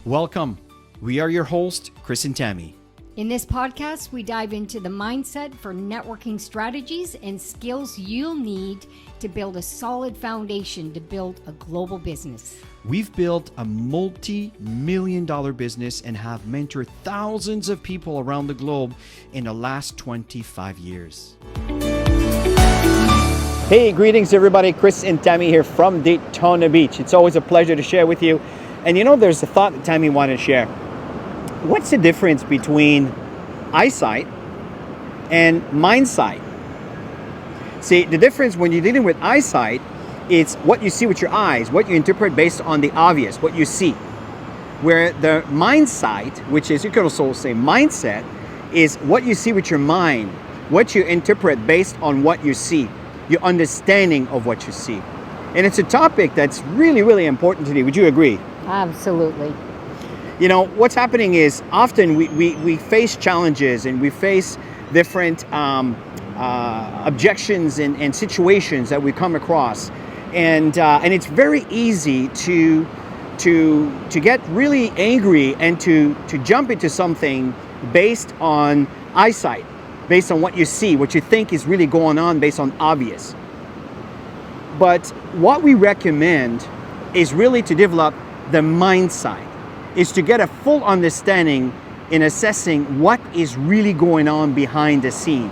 Welcome. We are your hosts, Chris and Tammy. In this podcast, we dive into the mindset for networking strategies and skills you'll need to build a solid foundation to build a global business. We've built a multi-million-dollar business and have mentored thousands of people around the globe in the last 25 years. Hey, greetings everybody. Chris and Tammy here from Daytona Beach. It's always a pleasure to share with you. And you know, there's a thought that Tammy wanted to share. What's the difference between eyesight and mind sight? See, the difference when you're dealing with eyesight, it's what you see with your eyes, what you interpret based on the obvious, what you see. Where the mind sight, which is, you could also say mindset, is what you see with your mind, what you interpret based on what you see, your understanding of what you see. And it's a topic that's really, really important today. Would you agree? Absolutely. You know, what's happening is often we face challenges and we face different objections and situations that we come across. And it's very easy to get really angry and to jump into something based on eyesight, based on what you see, what you think is really going on based on obvious. But what we recommend is really to develop the mind side, is to get a full understanding in assessing what is really going on behind the scene.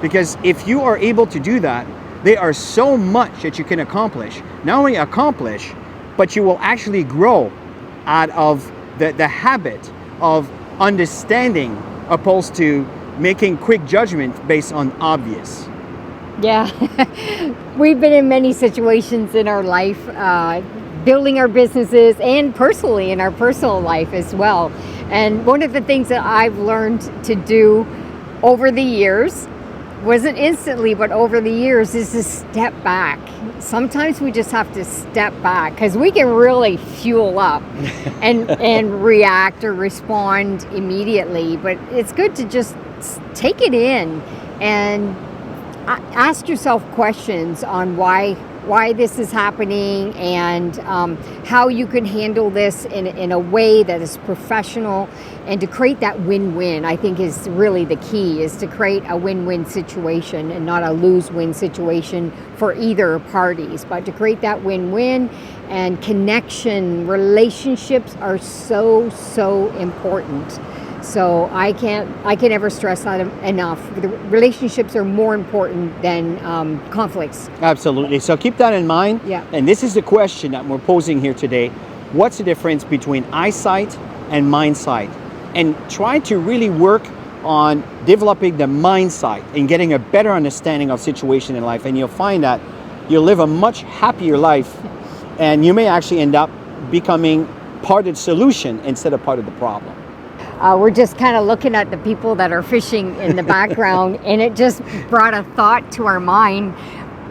Because if you are able to do that, there are so much that you can accomplish. Not only accomplish, but you will actually grow out of the habit of understanding opposed to making quick judgment based on obvious. Yeah, we've been in many situations in our life, building our businesses and personally in our personal life as well. And one of the things that I've learned to do over the years, wasn't instantly, but over the years, is to step back. Sometimes we just have to step back because we can really fuel up and react or respond immediately. But it's good to just take it in and ask yourself questions on why this is happening and how you can handle this in a way that is professional, and to create that win-win, I think, is really the key, is to create a win-win situation and not a lose-win situation for either parties, but to create that win-win. And connection, relationships are so important. So I can never stress that enough. The relationships are more important than conflicts. Absolutely. So keep that in mind. Yeah. And this is the question that we're posing here today. What's the difference between eyesight and mind sight? And try to really work on developing the mind sight and getting a better understanding of situation in life. And you'll find that you'll live a much happier life, and you may actually end up becoming part of the solution instead of part of the problem. We're just kind of looking at the people that are fishing in the background, and it just brought a thought to our mind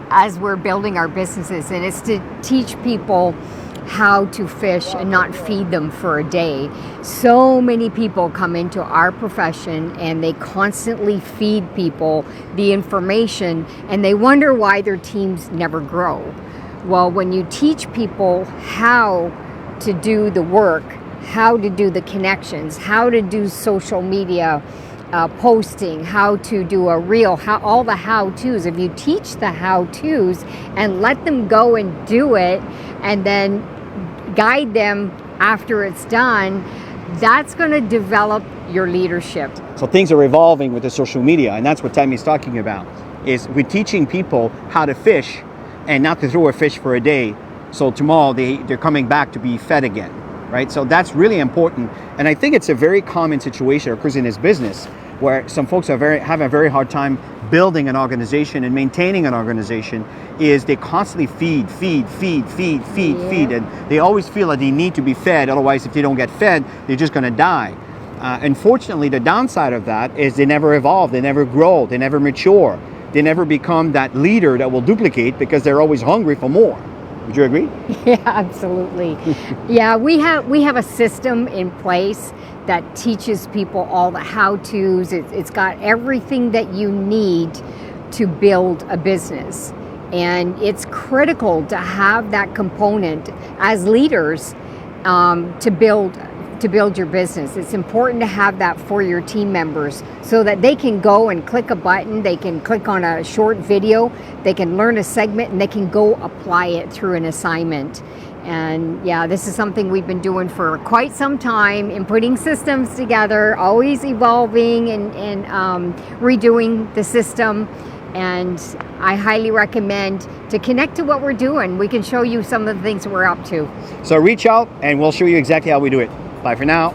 as we're building our businesses, and it's to teach people how to fish and not feed them for a day. So many people come into our profession and they constantly feed people the information, and they wonder why their teams never grow. Well, when you teach people how to do the work, how to do the connections, how to do social media posting, how to do a reel, all the how-tos. If you teach the how-tos and let them go and do it, and then guide them after it's done, that's going to develop your leadership. So things are evolving with the social media, and that's what Tammy's talking about, is we're teaching people how to fish and not to throw a fish for a day, so tomorrow they're coming back to be fed again. Right? So that's really important. And I think it's a very common situation occurs in this business where some folks have a very hard time building an organization and maintaining an organization, is they constantly feed. And they always feel that they need to be fed. Otherwise, if they don't get fed, they're just going to die. Unfortunately, the downside of that is they never evolve, they never grow, they never mature. They never become that leader that will duplicate because they're always hungry for more. Would you agree? Yeah, absolutely. Yeah, we have a system in place that teaches people all the how-tos. It's got everything that you need to build a business. And it's critical to have that component as leaders to build to build your business. It's important to have that for your team members so that they can go and click a button, they can click on a short video, they can learn a segment, and they can go apply it through an assignment. And yeah, this is something we've been doing for quite some time in putting systems together, always evolving and redoing the system. And I highly recommend to connect to what we're doing. We can show you some of the things we're up to. So reach out and we'll show you exactly how we do it. Bye for now.